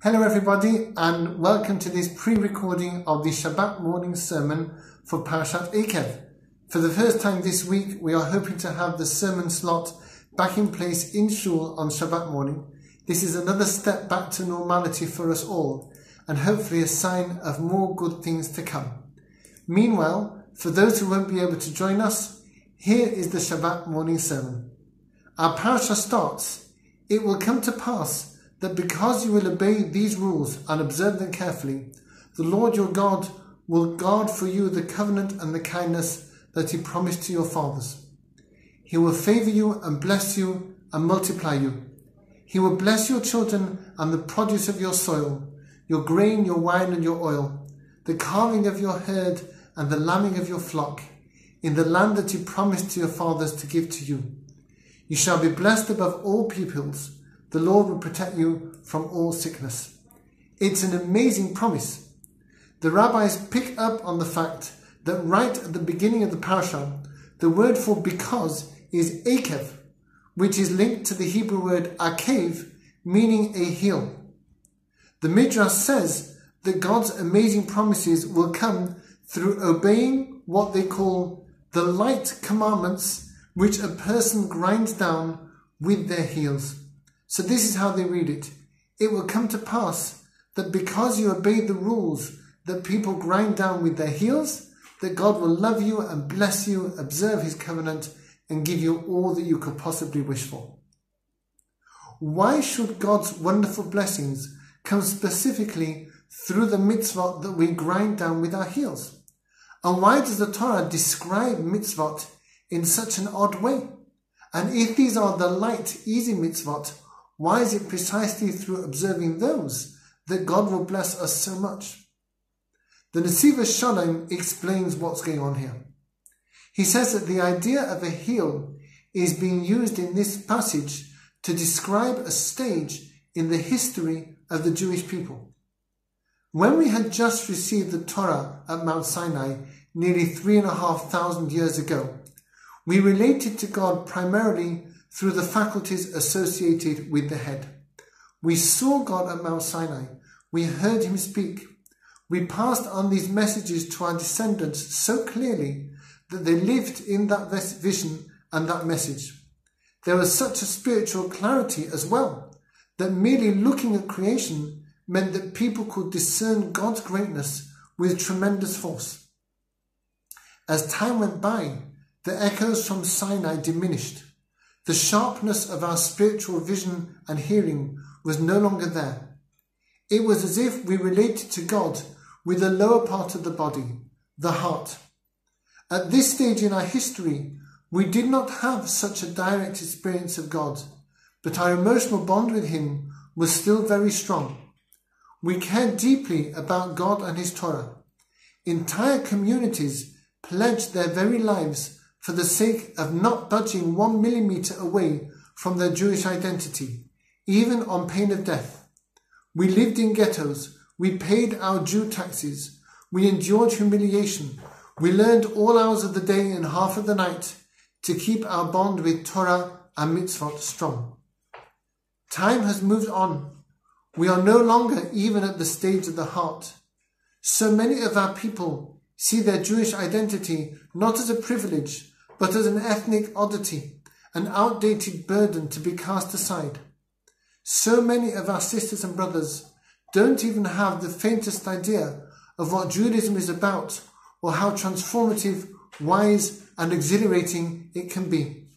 Hello everybody, and welcome to this pre-recording of the Shabbat morning sermon for Parashat Eikev. For the first time this week, we are hoping to have the sermon slot back in place in Shul on Shabbat morning. This is another step back to normality for us all, and hopefully a sign of more good things to come. Meanwhile, for those who won't be able to join us, here is the Shabbat morning sermon. Our parasha starts, "It will come to pass that because you will obey these rules and observe them carefully, the Lord your God will guard for you the covenant and the kindness that he promised to your fathers. He will favor you and bless you and multiply you. He will bless your children and the produce of your soil, your grain, your wine and your oil, the calving of your herd and the lambing of your flock, in the land that he promised to your fathers to give to you. You shall be blessed above all peoples. The Lord will protect you from all sickness." It's an amazing promise. The rabbis pick up on the fact that right at the beginning of the parasha, the word for because is eikev, which is linked to the Hebrew word akev, meaning a heel. The Midrash says that God's amazing promises will come through obeying what they call the light commandments, which a person grinds down with their heels. So this is how they read it. It will come to pass that because you obey the rules that people grind down with their heels, that God will love you and bless you, observe his covenant, and give you all that you could possibly wish for. Why should God's wonderful blessings come specifically through the mitzvot that we grind down with our heels? And why does the Torah describe mitzvot in such an odd way? And if these are the light, easy mitzvot, why is it precisely through observing those that God will bless us so much? The Nesiva Shalom explains what's going on here. He says that the idea of a heel is being used in this passage to describe a stage in the history of the Jewish people. When we had just received the Torah at Mount Sinai nearly 3,500 years ago, we related to God primarily through the faculties associated with the head. We saw God at Mount Sinai. We heard him speak. We passed on these messages to our descendants so clearly that they lived in that vision and that message. There was such a spiritual clarity as well that merely looking at creation meant that people could discern God's greatness with tremendous force. As time went by, the echoes from Sinai diminished. The sharpness of our spiritual vision and hearing was no longer there. It was as if we related to God with the lower part of the body, the heart. At this stage in our history, we did not have such a direct experience of God, but our emotional bond with him was still very strong. We cared deeply about God and his Torah. Entire communities pledged their very lives for the sake of not budging 1 millimeter away from their Jewish identity, even on pain of death. We lived in ghettos, we paid our Jew taxes, we endured humiliation, we learned all hours of the day and half of the night to keep our bond with Torah and mitzvot strong. Time has moved on. We are no longer even at the stage of the heart. So many of our people see their Jewish identity not as a privilege, but as an ethnic oddity, an outdated burden to be cast aside. So many of our sisters and brothers don't even have the faintest idea of what Judaism is about or how transformative, wise and exhilarating it can be.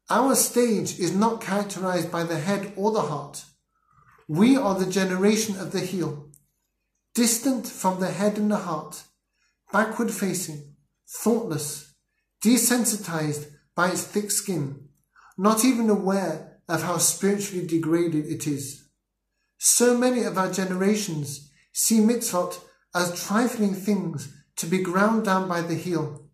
Our stage is not characterized by the head or the heart. We are the generation of the heel, distant from the head and the heart, backward facing, thoughtless, desensitized by its thick skin, not even aware of how spiritually degraded it is. So many of our generations see mitzvot as trifling things to be ground down by the heel,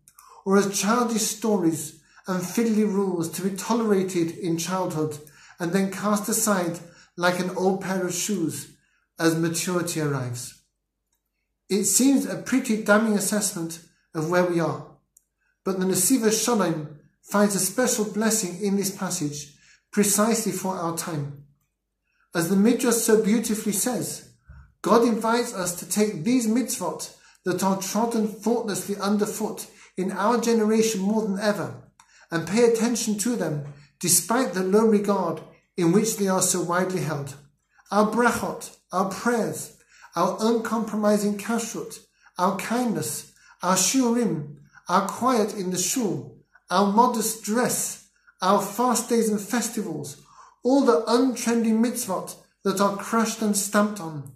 or as childish stories and fiddly rules to be tolerated in childhood and then cast aside like an old pair of shoes as maturity arrives. It seems a pretty damning assessment of where we are. But the Nesiva Shalom finds a special blessing in this passage precisely for our time. As the Midrash so beautifully says, God invites us to take these mitzvot that are trodden thoughtlessly underfoot in our generation more than ever, and pay attention to them despite the low regard in which they are so widely held. Our brachot, our prayers, our uncompromising kashrut, our kindness, our shiurim, our quiet in the shul, our modest dress, our fast days and festivals, all the untrending mitzvot that are crushed and stamped on.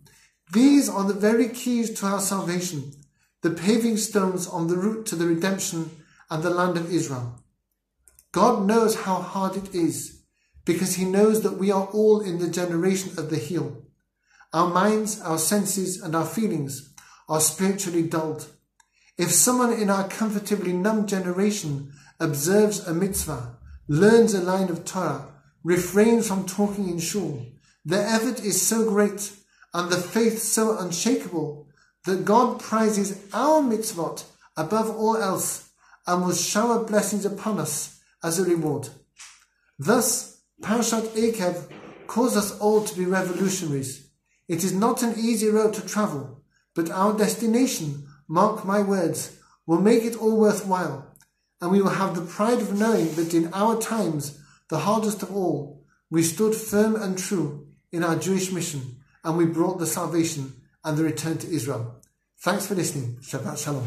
These are the very keys to our salvation, the paving stones on the route to the redemption and the land of Israel. God knows how hard it is, because he knows that we are all in the generation of the heel. Our minds, our senses, and our feelings are spiritually dulled. If someone in our comfortably numb generation observes a mitzvah, learns a line of Torah, refrains from talking in shul, the effort is so great and the faith so unshakable that God prizes our mitzvot above all else and will shower blessings upon us as a reward. Thus, Parashat Eikev calls us all to be revolutionaries. It is not an easy road to travel, but our destination, mark my words, will make it all worthwhile, and we will have the pride of knowing that in our times, the hardest of all, we stood firm and true in our Jewish mission, and we brought the salvation and the return to Israel. Thanks for listening. Shabbat Shalom.